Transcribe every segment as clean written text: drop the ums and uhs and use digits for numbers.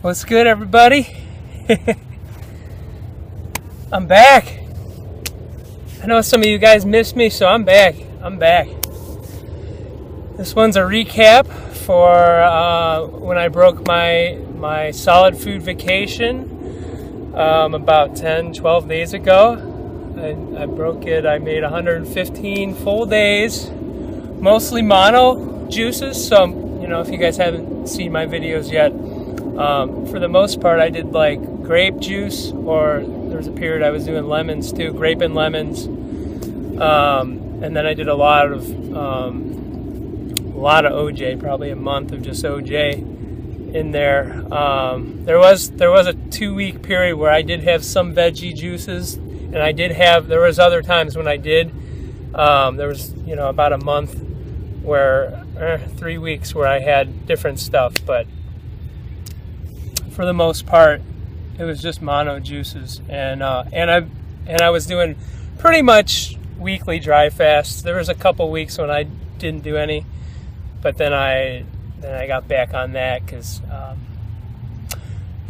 What's good, everybody? I'm back. I know some of you guys missed me, so I'm back. This one's a recap for when I broke my solid food vacation about 10-12 days ago. I broke it. I made 115 full days, mostly mono juices. So, if you guys haven't seen my videos yet, for the most part, I did like grape juice, or there was a period I was doing lemons too, grape and lemons. And then I did a lot of OJ, probably a month of just OJ in there. There was a 2-week period where I did have some veggie juices, and there was other times when I did. There was about a month where 3 weeks where I had different stuff, but for the most part, it was just mono juices, and I was doing pretty much weekly dry fasts. There was a couple weeks when I didn't do any, but then I got back on that because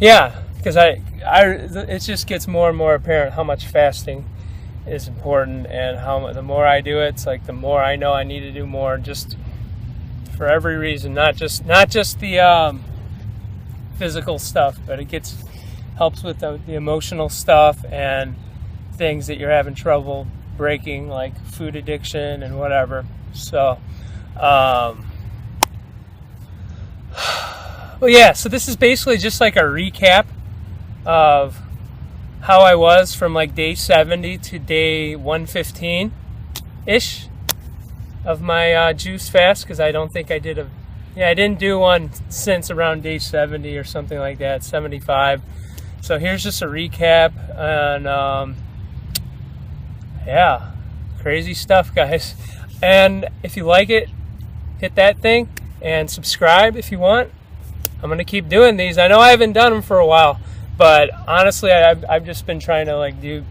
it just gets more and more apparent how much fasting is important, and how the more I do it, it's like the more I know I need to do more, just for every reason, not just the physical stuff, but it helps with the emotional stuff and things that you're having trouble breaking, like food addiction and whatever. So so this is basically just like a recap of how I was from like day 70 to day 115 ish of my juice fast, because I don't think I did I didn't do one since around day 70 or something like that, 75. So here's just a recap, and crazy stuff, guys. And if you like it, hit that thing and subscribe if you want. I'm gonna keep doing these. I know I haven't done them for a while, but honestly, I've just been trying to do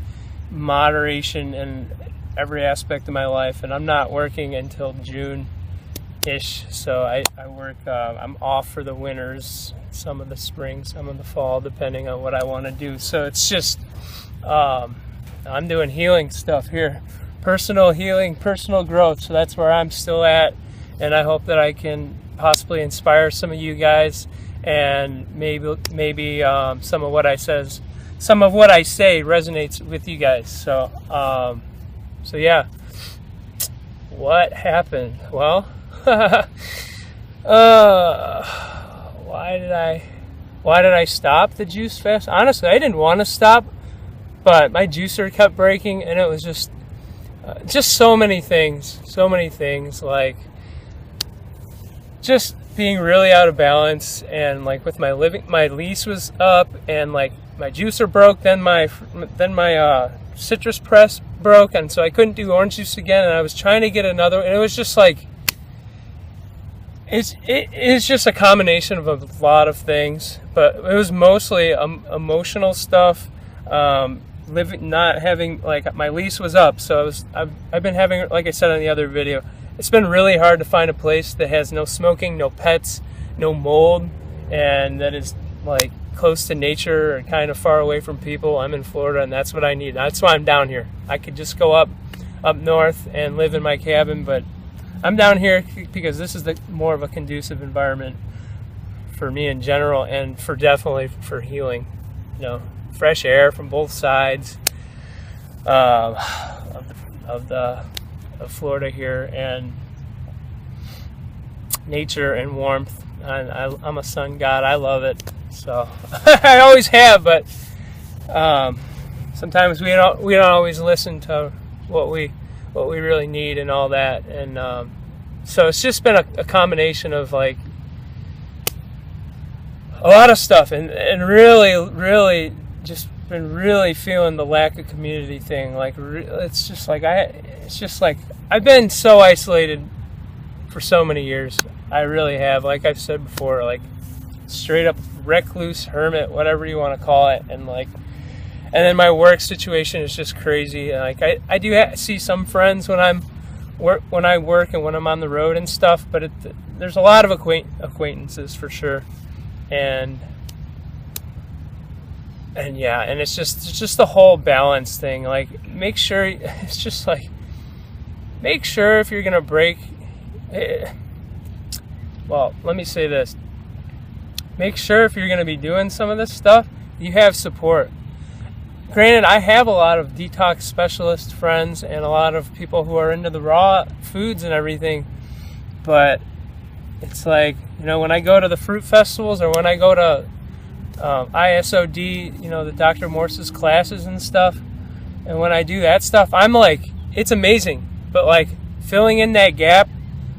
moderation in every aspect of my life, and I'm not working until June-ish. So I work. I'm off for the winters, some of the spring, some of the fall, depending on what I want to do. So it's just I'm doing healing stuff here, personal healing, personal growth. So that's where I'm still at, and I hope that I can possibly inspire some of you guys, and maybe some of what I say resonates with you guys. So yeah, what happened? Well, why did I stop the juice fast? Honestly, I didn't want to stop, but my juicer kept breaking, and it was just so many things, like just being really out of balance, and like with my lease was up, and like my juicer broke, then my citrus press broke, and so I couldn't do orange juice again, and I was trying to get another, and it was just like it's just a combination of a lot of things, but it was mostly emotional stuff. Not having, like, my lease was up, so I've been having, like I said on the other video, it's been really hard to find a place that has no smoking, no pets, no mold, and that is like close to nature and kind of far away from people. I'm in Florida, and that's what I need. That's why I'm down here. I could just go up north and live in my cabin, but I'm down here because this is more of a conducive environment for me in general, and definitely for healing. Fresh air from both sides of Florida here, and nature and warmth. I'm a sun god. I love it. So I always have, but sometimes we don't always listen to what we really need and all that. And so it's just been a combination of like a lot of stuff, and really just been really feeling the lack of community thing. Like it's just like I've been so isolated for so many years. I really have. Like I've said before, like straight up recluse, hermit, whatever you want to call it, and then my work situation is just crazy. Like I do see some friends when I work and when I'm on the road and stuff, but there's a lot of acquaintances for sure, and And yeah, and it's just the whole balance thing. Like, make sure, it's just like, make sure if you're gonna break, well, let me say this. Make sure if you're gonna be doing some of this stuff, you have support. Granted, I have a lot of detox specialist friends and a lot of people who are into the raw foods and everything, but it's like, you know, when I go to the fruit festivals or when I go to ISOD, you know, the Dr. Morse's classes and stuff, and when I do that stuff, I'm like, it's amazing, but like filling in that gap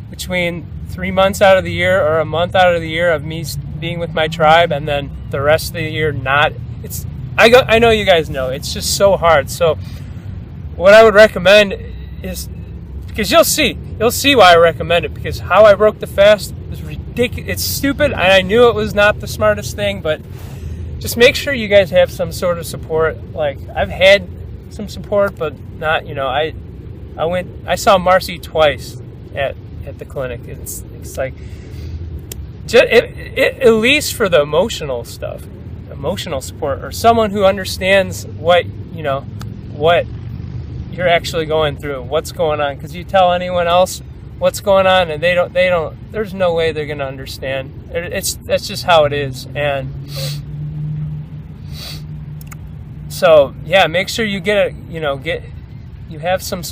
between 3 months out of the year or a month out of the year of me being with my tribe and then the rest of the year not, I know you guys know, it's just so hard. So what I would recommend is, because you'll see why I recommend it, because how I broke the fast is ridiculous. It's stupid, and I knew it was not the smartest thing, but just make sure you guys have some sort of support. Like, I've had some support, but not, you know, I saw Marcy twice at the clinic. It's like, at least for the emotional stuff, emotional support, or someone who understands what, you know, what you're actually going through, what's going on, because you tell anyone else what's going on and they don't, there's no way they're going to understand. That's just how it is. And so yeah, make sure you you have some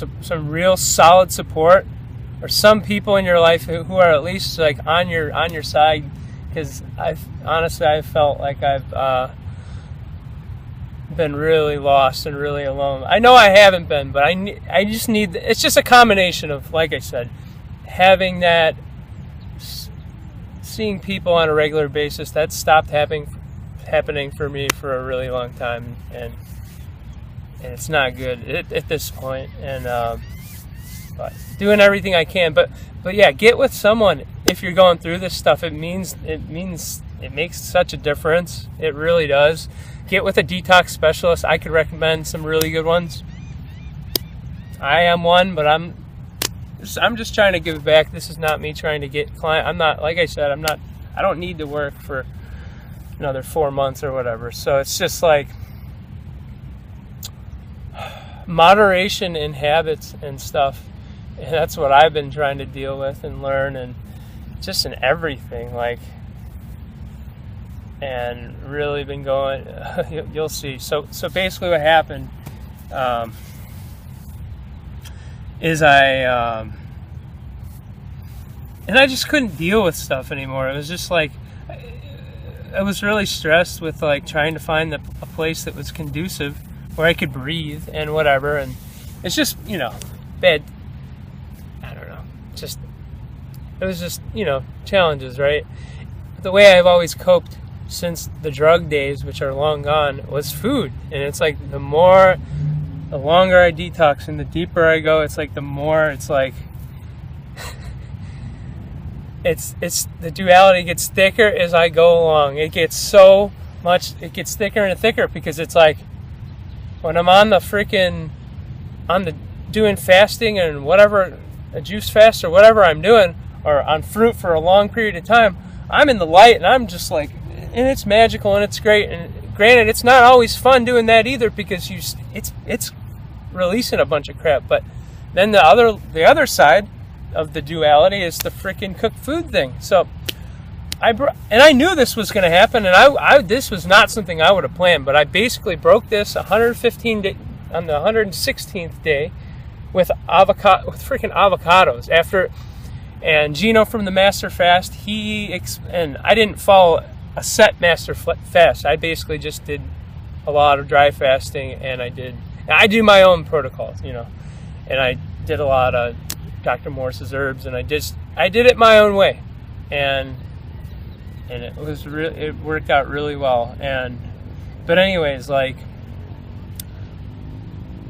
real solid support, or some people in your life who are at least like on your side, because I've felt like I've been really lost and really alone. I know I haven't been, but I just need, it's just a combination of, like I said, having that, seeing people on a regular basis. That stopped happening for me for a really long time, and it's not good at this point. And but doing everything I can, but yeah, get with someone if you're going through this stuff. It makes such a difference. It really does. Get with a detox specialist. I could recommend some really good ones. I am one, but I'm just trying to give back. This is not me trying to get client. I'm not, like I said, I don't need to work for another 4 months or whatever. So it's just like moderation in habits and stuff. And that's what I've been trying to deal with and learn, and just in everything, like, and really been going, you'll see. So basically what happened is I just couldn't deal with stuff anymore. It was just like, I was really stressed with like trying to find a place that was conducive where I could breathe and whatever, and it's just, you know, bad, I don't know, just, it was just, you know, challenges, right? The way I've always coped since the drug days, which are long gone, was food. And it's like the longer I detox and the deeper I go, it's like the more it's like it's the duality gets thicker as I go along. It gets thicker and thicker, because it's like when I'm on the doing fasting and whatever, a juice fast or whatever I'm doing, or on fruit for a long period of time, I'm in the light and I'm just like, and it's magical and it's great. And granted, it's not always fun doing that either, because it's releasing a bunch of crap. But then the other side of the duality is the freaking cooked food thing. So I knew this was going to happen, and this was not something I would have planned, but I basically broke this 115 day, on the 116th day with freaking avocados after. And Gino from the Master Fast, and I didn't follow a set Master Fast. I basically just did a lot of dry fasting, and I do my own protocols, you know, and I did a lot of Dr. Morse's herbs, and I did it my own way, and it worked out really well. But anyways, like,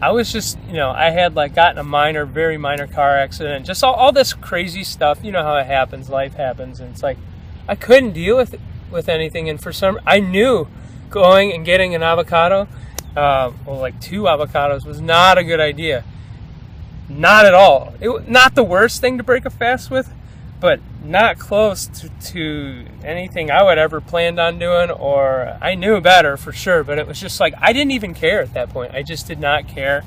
I was just, you know, I had like gotten a very minor car accident, just all this crazy stuff. You know how it happens, life happens, and it's like I couldn't deal with anything. And I knew going and getting an avocado, like 2 avocados, was not a good idea. Not at all. Not the worst thing to break a fast with, but not close to anything I would ever planned on doing, or I knew better for sure, but it was just like, I didn't even care at that point. I just did not care,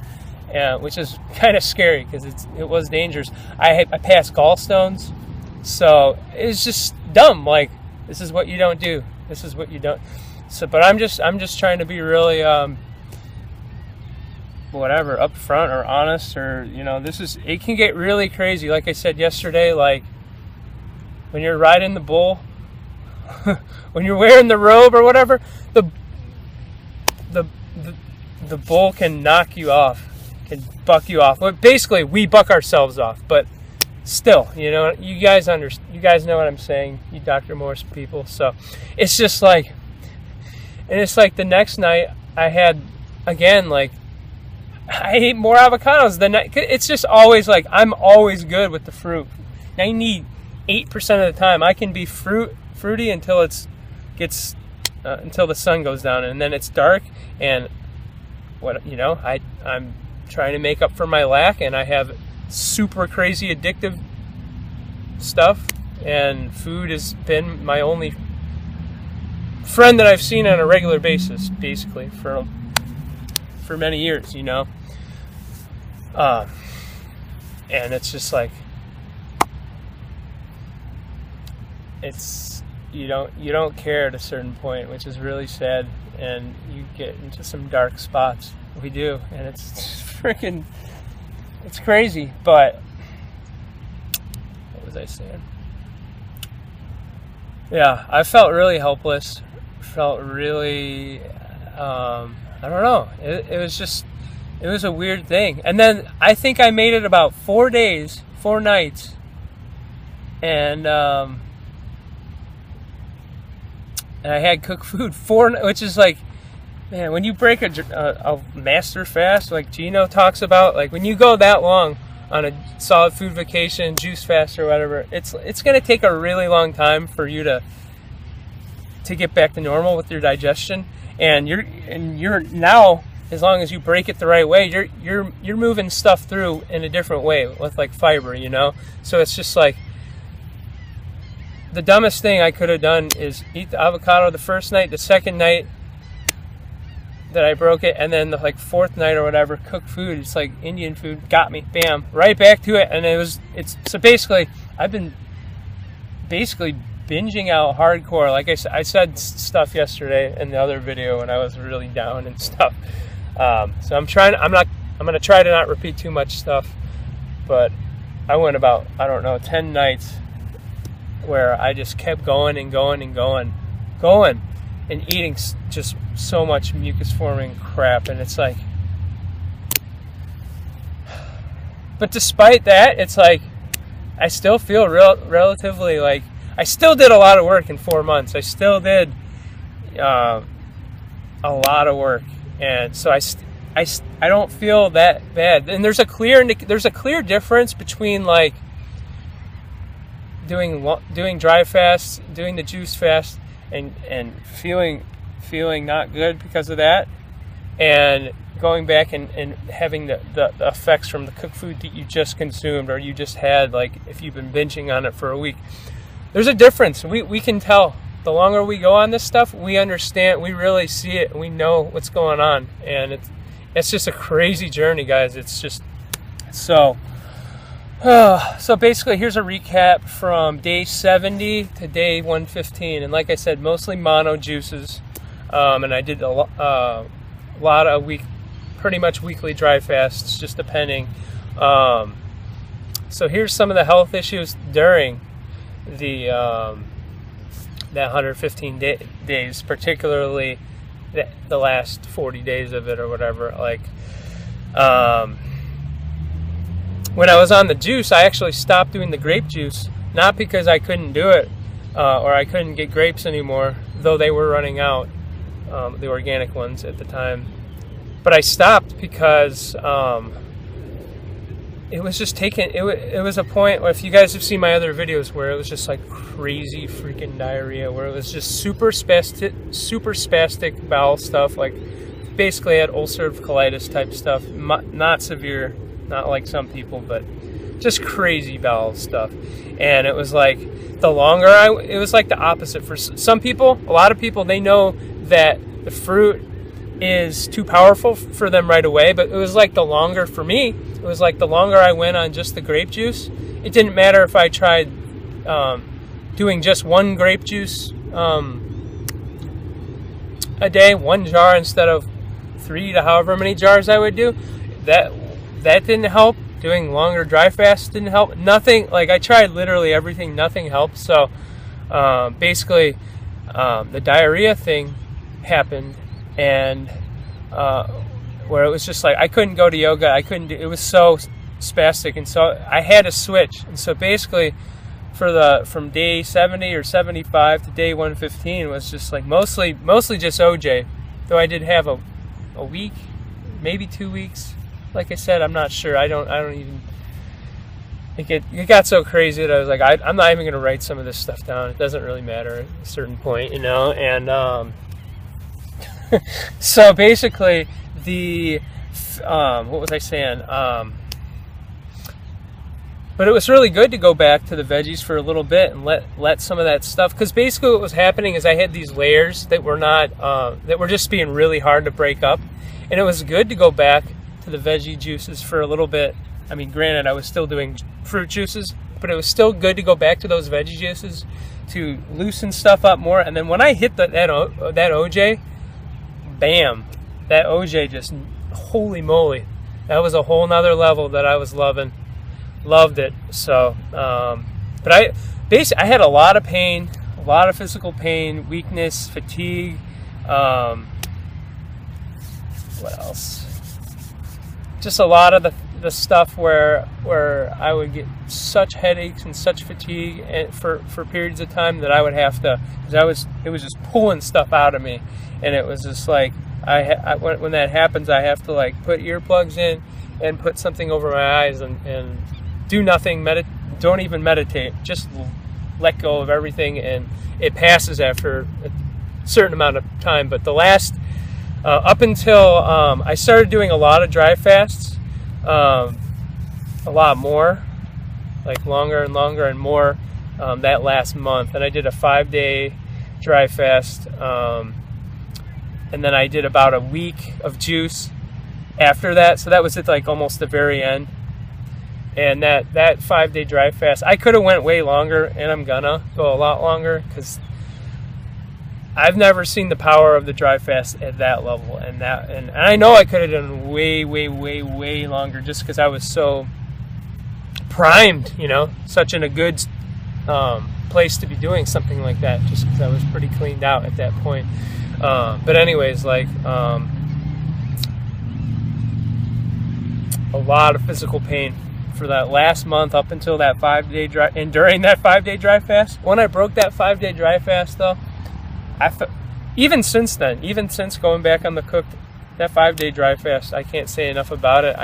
which is kind of scary because it was dangerous. I passed gallstones, so it was just dumb. Like, this is what you don't do. This is what you don't. So, but I'm just trying to be really, whatever, upfront or honest, or, you know, it can get really crazy. Like I said yesterday, like, when you're riding the bull, when you're wearing the robe or whatever, the bull can knock you off, can buck you off. Well, basically, we buck ourselves off, but still, you know, you guys know what I'm saying, you Dr. Morse people. So it's just like, and it's like the next night I had, again, like, I ate more avocados than it's just always like, I'm always good with the fruit. 98% of the time I can be fruity until until the sun goes down, and then it's dark, and I'm trying to make up for my lack, and I have super crazy addictive stuff, and food has been my only friend that I've seen on a regular basis, basically, for many years, you know. And it's just like, you don't care at a certain point, which is really sad, and you get into some dark spots. We do, and it's freaking, it's crazy. But what was I saying? Yeah, I felt really helpless. Felt really, I don't know. It was a weird thing. And then I think I made it about 4 days, 4 nights, and I had cooked food which is like, man, when you break a master fast, like Gino talks about, like when you go that long on a solid food vacation, juice fast or whatever, it's going to take a really long time for you to get back to normal with your digestion. And you're now, as long as you break it the right way, you're moving stuff through in a different way with like fiber, you know. So it's just like, the dumbest thing I could have done is eat the avocado the first night, the second night that I broke it, and then the like 4th night or whatever, cook food. It's like Indian food, got me, bam, right back to it. And so basically, I've been basically binging out hardcore. Like I said stuff yesterday in the other video when I was really down and stuff. So I'm gonna try to not repeat too much stuff, but I went about, I don't know, 10 nights where I just kept going and going and going and eating just so much mucus forming crap. And it's like, but despite that, it's like, I still feel relatively like, I still did a lot of work in 4 months. I still did a lot of work, and so I don't feel that bad. And there's a clear difference between like doing dry fasts, doing the juice fast, and feeling not good because of that, and going back and having the effects from the cooked food that you just consumed, or you just had, like if you've been binging on it for a week. There's a difference. We can tell. The longer we go on this stuff, we understand, we really see it, we know what's going on. And it's just a crazy journey, guys. It's just so basically, here's a recap from day 70 to day 115. And like I said, mostly mono juices. And I did a lot of pretty much weekly dry fasts, just depending. So here's some of the health issues during that 115 days, particularly the last 40 days of it or whatever. Like, when I was on the juice, I actually stopped doing the grape juice, not because I couldn't do it or I couldn't get grapes anymore, though they were running out, the organic ones at the time. But I stopped because it was just taking, it was a point where, if you guys have seen my other videos, where it was just like crazy freaking diarrhea, where it was just super spastic bowel stuff, like basically had ulcerative colitis type stuff, not severe, not like some people, but just crazy bowel stuff. And it was like it was like the opposite for some people. A lot of people, they know that the fruit is too powerful for them right away, but it was like the longer, for me, it was like the longer I went on just the grape juice, it didn't matter if I tried doing just one grape juice a day, one jar instead of 3 to however many jars I would do. That didn't help. Doing longer dry fasts didn't help. Nothing, like I tried literally everything, nothing helped. So basically the diarrhea thing happened, and where it was just like I couldn't go to yoga. I couldn't do, it was so spastic, and so I had to switch. And so basically from day 70 or 75 to day 115 was just like mostly just OJ, though I did have a week, maybe 2 weeks. Like I said, I'm not sure. I don't even. It got so crazy that I was like, I'm not even going to write some of this stuff down. It doesn't really matter at a certain point, you know. And so basically, what was I saying? But it was really good to go back to the veggies for a little bit and let some of that stuff, because basically what was happening is I had these layers that were not that were just being really hard to break up, and it was good to go back to the veggie juices for a little bit. I mean, granted, I was still doing fruit juices, but it was still good to go back to those veggie juices to loosen stuff up more. And then when I hit that OJ, bam, that OJ just, holy moly, that was a whole nother level that I was loving. Loved it. So, but I had a lot of pain, a lot of physical pain, weakness, fatigue. What else? Just a lot of the stuff where I would get such headaches and such fatigue for periods of time that I would have to, because it was just pulling stuff out of me, and it was just like when that happens, I have to like put earplugs in and put something over my eyes and do nothing, don't even meditate, just let go of everything, and it passes after a certain amount of time. But the last, up until I started doing a lot of dry fasts, a lot more, like longer and longer and more, that last month. And I did a 5-day dry fast, and then I did about a week of juice after that. So that was at like almost the very end. And that 5-day dry fast, I could have went way longer, and I'm gonna go a lot longer, because I've never seen the power of the dry fast at that level. And I know I could have done way, way, way, way longer, just because I was so primed, you know, such in a good place to be doing something like that, just because I was pretty cleaned out at that point. But anyways, like a lot of physical pain for that last month up until that 5-day dry, and during that 5-day dry fast. When I broke that 5-day dry fast, though, even since then, even since going back on the cooked, that 5-day dry fast, I can't say enough about it.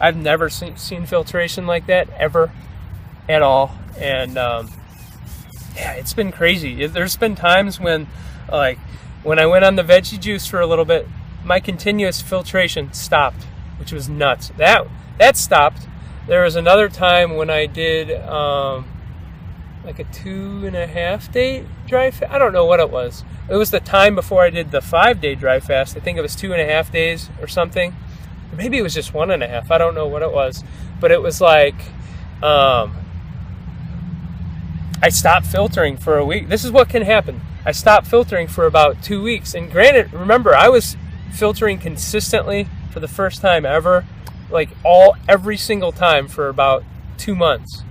I've never seen filtration like that ever, at all. And yeah, it's been crazy. There's been times when, like, when I went on the veggie juice for a little bit, my continuous filtration stopped, which was nuts. That stopped. There was another time when I did like a 2.5-day dry fast. I don't know what it was. It was the time before I did the 5-day dry fast. I think it was 2.5 days or something. Or maybe it was just 1.5. I don't know what it was. But it was like I stopped filtering for a week. This is what can happen. I stopped filtering for about 2 weeks. And granted, remember, I was filtering consistently for the first time ever, like every single time for about 2 months.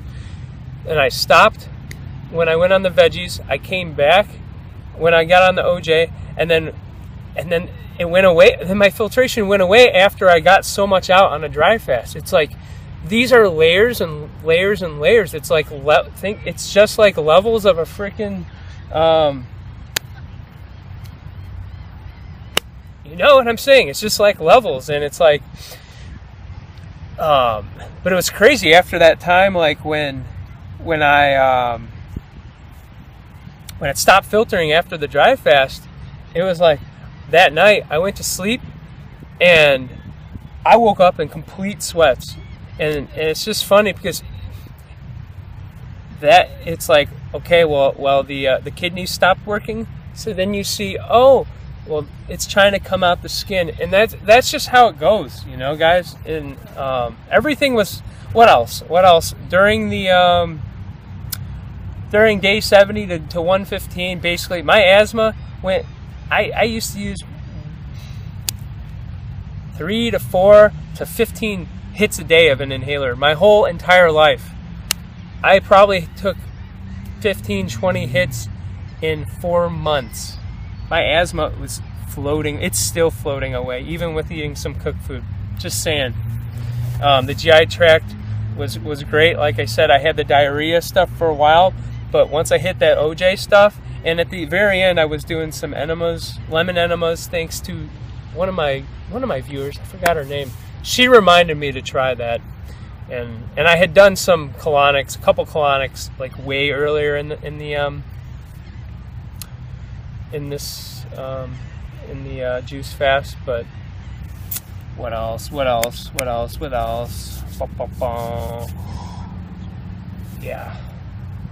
And I stopped when I went on the veggies. I came back when I got on the OJ, and then it went away. Then my filtration went away after I got so much out on a dry fast. It's like these are layers and layers and layers. It's like it's just like levels of a freaking you know what I'm saying? It's just like levels, and it's like but it was crazy after that time, like when I stopped filtering after the dry fast. It was like that night I went to sleep and I woke up in complete sweats, And it's just funny because that it's like, okay, well the kidneys stopped working, so then you see, oh, well, it's trying to come out the skin, and that's just how it goes, you know, guys. And everything was, what else during the during day 70 to 115, basically my asthma went. I used to use 3 to 4 to 15 hits a day of an inhaler my whole entire life. I probably took 15-20 hits in 4 months. My asthma was floating. It's still floating away, even with eating some cooked food. Just saying. The GI tract was great. Like I said, I had the diarrhea stuff for a while, but once I hit that OJ stuff, and at the very end, I was doing some enemas, lemon enemas, thanks to one of my viewers. I forgot her name. She reminded me to try that, and I had done some colonics, a couple colonics, like way earlier in the juice fast. But what else? Yeah,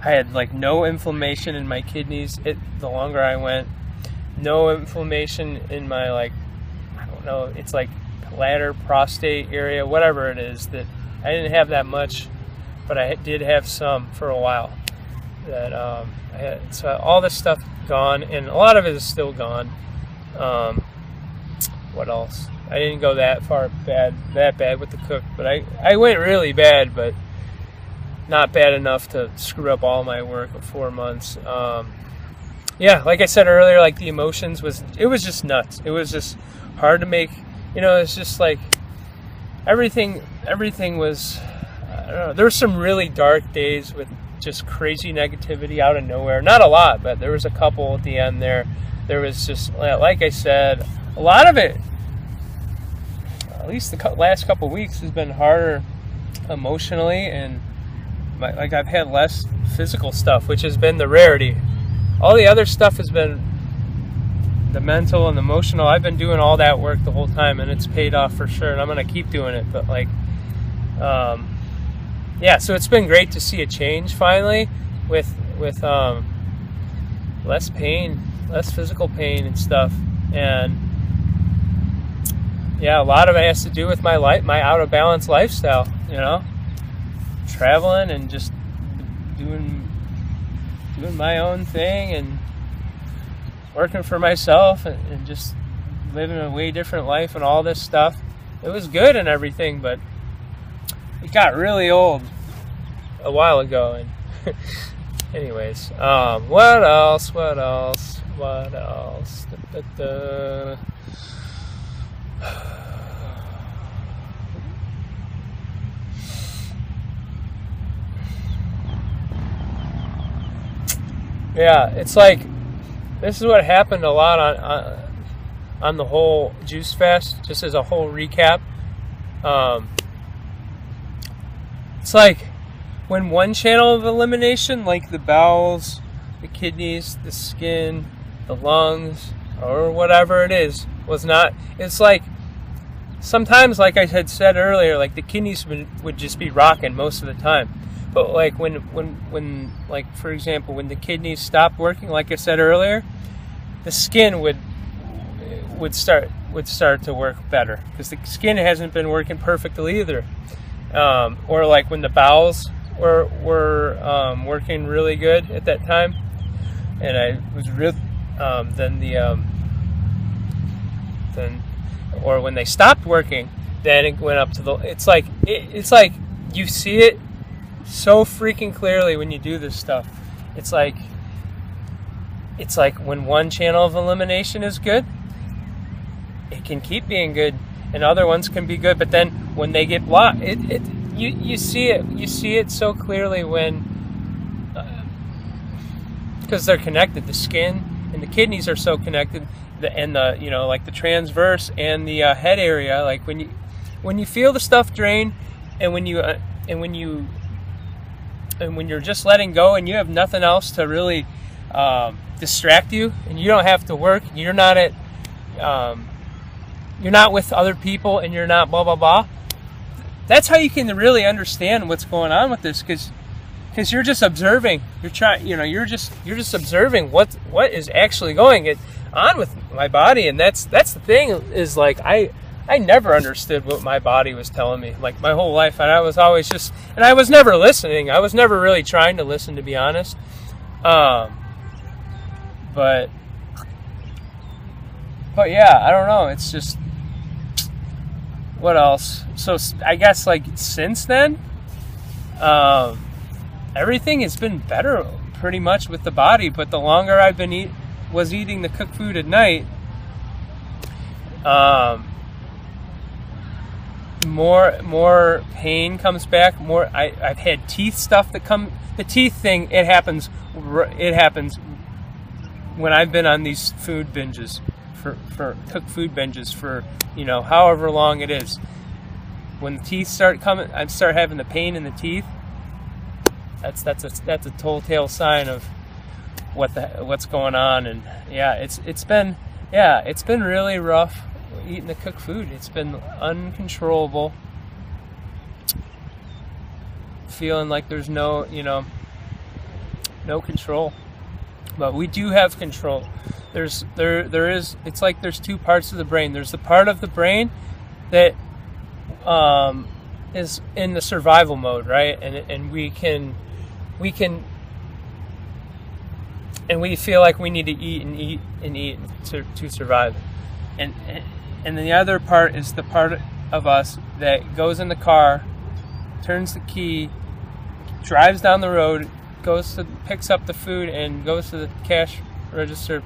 I had like no inflammation in my kidneys. The longer I went, no inflammation in my, like, I don't know, it's like bladder, prostate area, whatever it is. That I didn't have that much, but I did have some for a while. That I had, so all this stuff gone, and a lot of it is still gone. What else? I didn't go that bad with the cook, but I went really bad, but not bad enough to screw up all my work of 4 months. Yeah, like I said earlier, like the emotions was just nuts. It was just hard to make, you know, it's just like everything was, I don't know, there were some really dark days with just crazy negativity out of nowhere. Not a lot, but there was a couple at the end there. There was just, like I said, a lot of it, at least the last couple weeks, has been harder emotionally, and like I've had less physical stuff, which has been the rarity. All the other stuff has been the mental and the emotional. I've been doing all that work the whole time, and it's paid off for sure, and I'm going to keep doing it. But like, yeah, so it's been great to see a change finally with less pain, less physical pain and stuff. And yeah, a lot of it has to do with my out of balance lifestyle, you know, traveling and just doing my own thing and working for myself and just living a way different life and all this stuff. It was good and everything, but it got really old a while ago. And anyways, what else? Yeah, it's like, this is what happened a lot on the whole juice fast, just as a whole recap. It's like when one channel of elimination, like the bowels, the kidneys, the skin, the lungs, or whatever it is, was not, it's like sometimes, like I had said earlier, like the kidneys would just be rocking most of the time. But like when like, for example, when the kidneys stopped working, like I said earlier, the skin would start to work better, because the skin hasn't been working perfectly either. Or like when the bowels were working really good at that time, and I was really or when they stopped working, then it went up to the. It's like you see it so freaking clearly when you do this stuff. It's like when one channel of elimination is good, it can keep being good, and other ones can be good. But then when they get blocked, you see it so clearly when, because they're connected. The skin and the kidneys are so connected, and the, you know, like the transverse and the head area. Like when you feel the stuff drain, and when you're just letting go, and you have nothing else to really distract you, and you don't have to work, you're not with other people, and you're not blah blah blah, that's how you can really understand what's going on with this, because you're just observing. You're trying, you're just observing what is actually going on with my body. And that's the thing, is like I never understood what my body was telling me, like my whole life, and I was always and I was never listening. I was never really trying to listen, to be honest. But yeah, I don't know. It's just, what else? So I guess, like, since then, everything has been better pretty much with the body. But the longer I've been was eating the cooked food at night, more pain comes back. I've had teeth stuff that come. The teeth thing, it happens when I've been on these food binges, for cooked food binges for however long it is. When the teeth start coming, I start having the pain in the teeth. That's a telltale sign of what's going on. And yeah, it's been really rough eating the cooked food. It's been uncontrollable, feeling like there's no control. But we do have control. There is. It's like there's two parts of the brain. There's the part of the brain that is in the survival mode, right? And we feel like we need to eat to survive. And then the other part is the part of us that goes in the car, turns the key, drives down the road, picks up the food, and goes to the cash register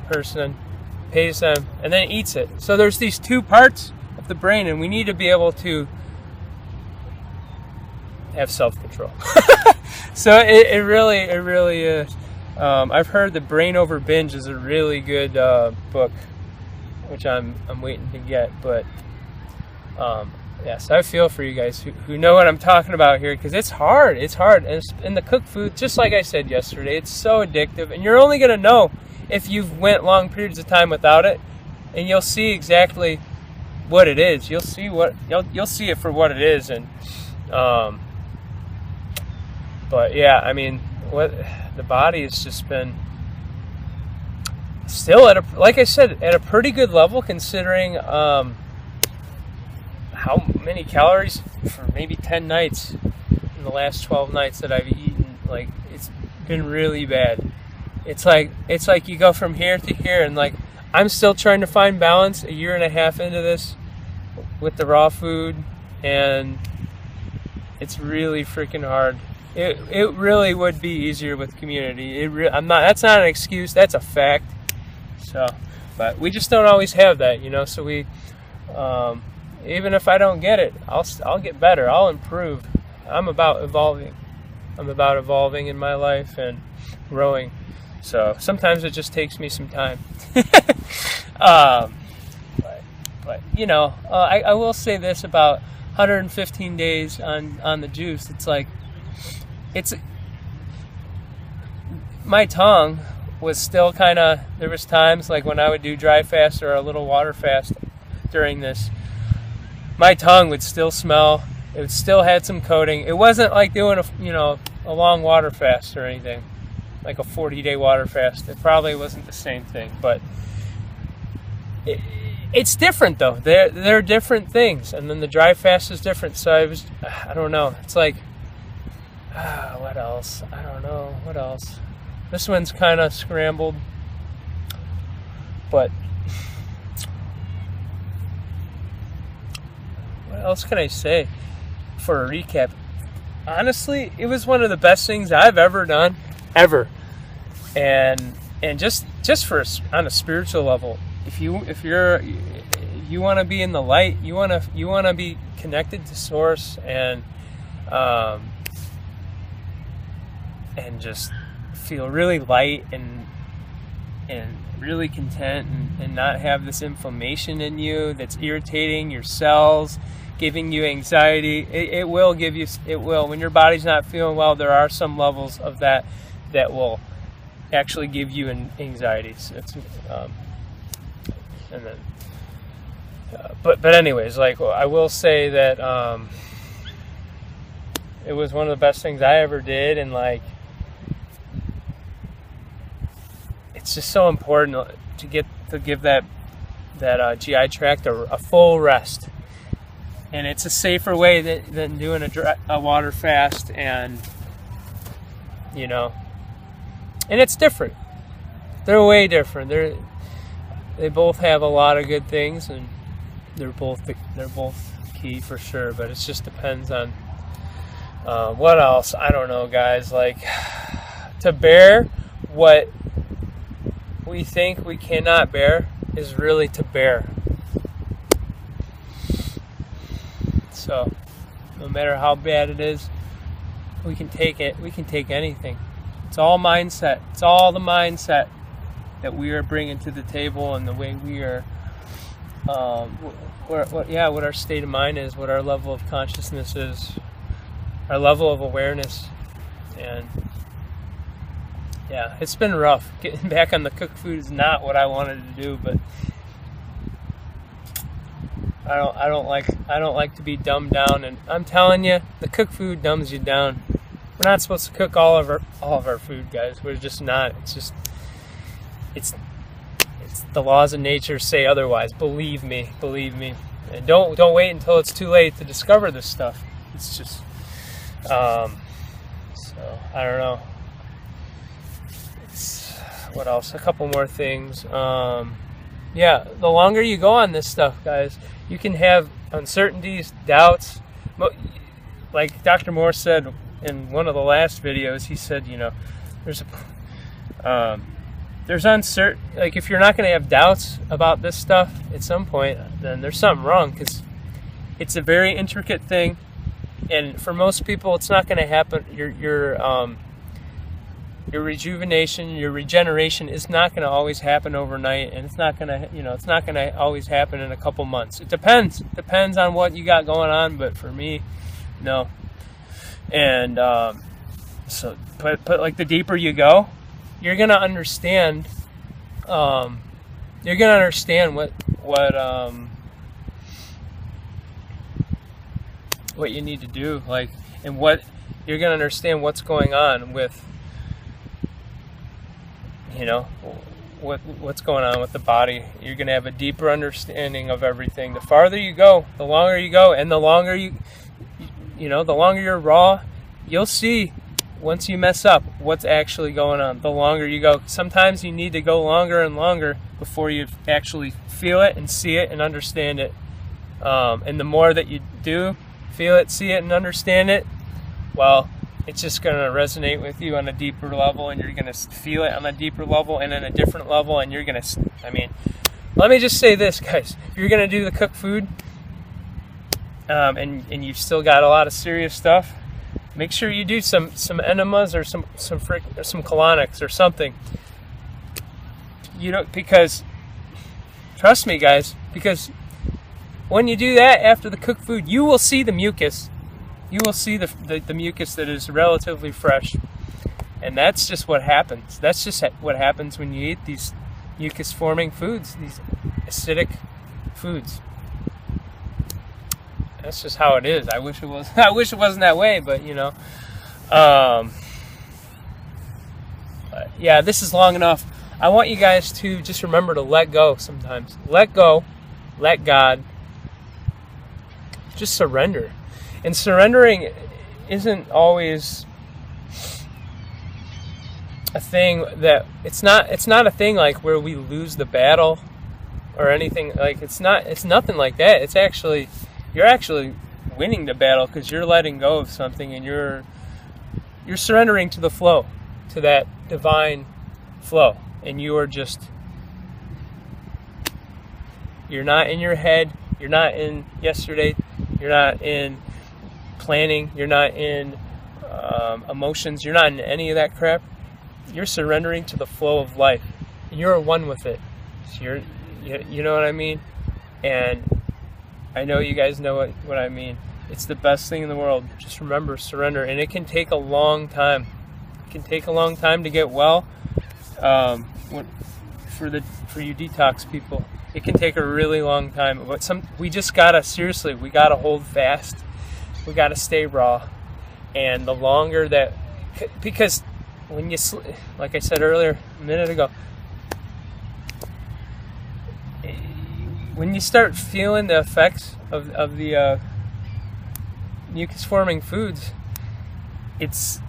person, pays them, and then eats it. So there's these two parts of the brain, and we need to be able to have self-control. So it really is. I've heard the Brain Over Binge is a really good book, which I'm waiting to get. But yes, I feel for you guys who know what I'm talking about here, because it's hard. And the cooked food, just like I said yesterday, it's so addictive, and you're only gonna know if you've went long periods of time without it, and you'll see exactly what it is. You'll see it for what it is. And but yeah, I mean, the body has just been still like I said, at a pretty good level, considering how many calories for maybe 10 nights in the last 12 nights that I've eaten. Like, it's been really bad. It's like you go from here to here, and like I'm still trying to find balance a year and a half into this with the raw food, and it's really freaking hard. It really would be easier with community. That's not an excuse. That's a fact. So, but we just don't always have that, So we, even if I don't get it, I'll get better. I'll improve. I'm about evolving. In my life and growing. So sometimes it just takes me some time. But I will say this about 115 days on the juice. It's like, my tongue was still kind of, there was times like when I would do dry fast or a little water fast during this, my tongue would still smell. It still had some coating. It wasn't like doing a long water fast or anything, like a 40-day water fast. It probably wasn't the same thing, but it's different though. They're different things, and then the dry fast is different. So I don't know. It's like, what else? I don't know. What else? This one's kind of scrambled, but what else can I say for a recap? Honestly, it was one of the best things I've ever done, ever. And just for on a spiritual level, if you want to be in the light, you want to be connected to Source, and just feel really light and really content, and not have this inflammation in you that's irritating your cells, giving you anxiety. It will when your body's not feeling well. There are some levels of that will actually give you anxieties. But anyways, like, I will say that it was one of the best things I ever did, and like, it's just so important to give that GI tract a full rest, and it's a safer way than doing a water fast, and and it's different. They're way different. They both have a lot of good things, and they're both key for sure. But it just depends on what else. I don't know, guys. Like, to bear what we think we cannot bear is really to bear. So no matter how bad it is, we can take it. We can take anything. It's all mindset. It's all the mindset that we are bringing to the table, and the way we are, what our state of mind is, what our level of consciousness is, our level of awareness. And yeah, it's been rough. Getting back on the cooked food is not what I wanted to do, but I don't like to be dumbed down, and I'm telling you, the cooked food dumbs you down. We're not supposed to cook all of our food, guys. We're just not. It's the laws of nature say otherwise. Believe me. And don't wait until it's too late to discover this stuff. It's just so I don't know. What else? A couple more things. Yeah, the longer you go on this stuff, guys, you can have uncertainties, doubts. Like Dr. Moore said in one of the last videos, he said, there's uncertain. Like, if you're not going to have doubts about this stuff at some point, then there's something wrong, because it's a very intricate thing, and for most people, it's not going to happen. Your rejuvenation, your regeneration is not going to always happen overnight, and it's not going to always happen in a couple months. It depends on what you got going on, but for me, no. And but like, the deeper you go, you're going to understand. You're going to understand what you need to do, like, and what you're going to understand what's going on with. What's going on with the body. You're going to have a deeper understanding of everything. The farther you go, the longer you go, and the longer the longer you're raw, you'll see once you mess up what's actually going on. The longer you go. Sometimes you need to go longer and longer before you actually feel it and see it and understand it. And the more that you do feel it, see it, and understand it, well, it's just going to resonate with you on a deeper level, and you're going to feel it on a deeper level and on a different level, and you're going to, let me just say this, guys. If you're going to do the cooked food, and you've still got a lot of serious stuff, make sure you do some enemas or some colonics or something. Because, trust me, guys, because when you do that after the cooked food, you will see the mucus. You will see the mucus that is relatively fresh. And that's just what happens. That's just what happens when you eat these mucus-forming foods, these acidic foods. That's just how it is. I wish it was. I wish it wasn't that way, but yeah, this is long enough. I want you guys to just remember to let go sometimes. Let go. Let God. Just surrender. And surrendering isn't always a thing that it's not a thing like where we lose the battle or anything. Like, it's nothing like that. It's actually, you're actually winning the battle, because you're letting go of something, and you're surrendering to the flow, to that divine flow, and you're not in your head, you're not in yesterday, you're not in planning, you're not in emotions, you're not in any of that crap. You're surrendering to the flow of life. You're one with it. So you know what I mean? And I know you guys know what I mean. It's the best thing in the world. Just remember, surrender. And it can take a long time. It can take a long time to get well. For you detox people, it can take a really long time. But we just gotta, seriously, we gotta hold fast. We gotta stay raw. And the longer that, because when you like I said earlier a minute ago, when you start feeling the effects of the mucus forming foods, it's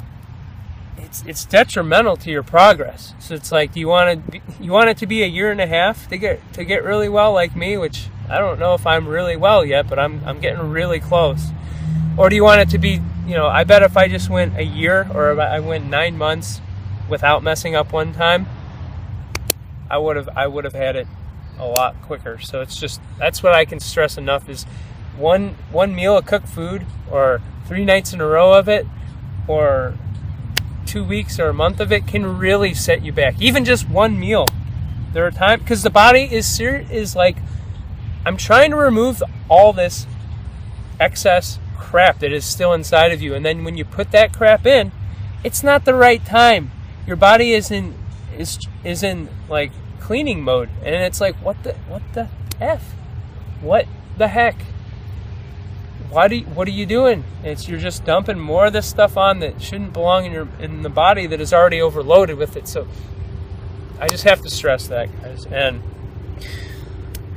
detrimental to your progress. So it's like, you want it to be a year and a half to get really well like me, which I don't know if I'm really well yet, but I'm getting really close. Or do you want it to be, I bet if I just went a year, or if I went 9 months without messing up one time, I would have had it a lot quicker. So it's just, that's what I can stress enough, is one meal of cooked food, or 3 nights in a row of it, or 2 weeks or a month of it, can really set you back. Even just one meal. There are times, because the body is like, I'm trying to remove all this excess crap that is still inside of you, and then when you put that crap in, it's not the right time. Your body is in like cleaning mode, and it's like, what the f, what the heck? What are you doing? You're just dumping more of this stuff on that shouldn't belong in the body that is already overloaded with it. So I just have to stress that, guys. And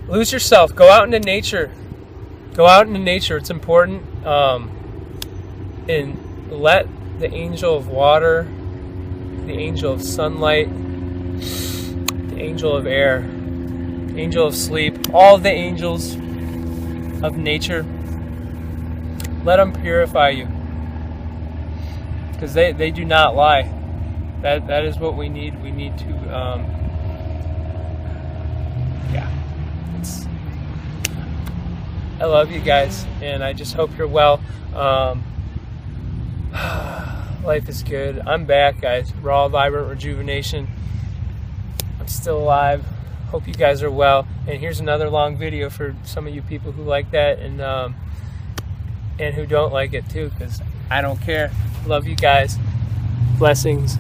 lose yourself. Go out into nature. Go out into nature. It's important. And let the angel of water, the angel of sunlight, the angel of air, the angel of sleep, all the angels of nature, let them purify you, because they do not lie. That is what we need. We need to, I love you guys, and I just hope you're well. Life is good. I'm back, guys. Raw, vibrant rejuvenation. I'm still alive. Hope you guys are well. And here's another long video for some of you people who like that, and who don't like it too, because I don't care. Love you guys. Blessings.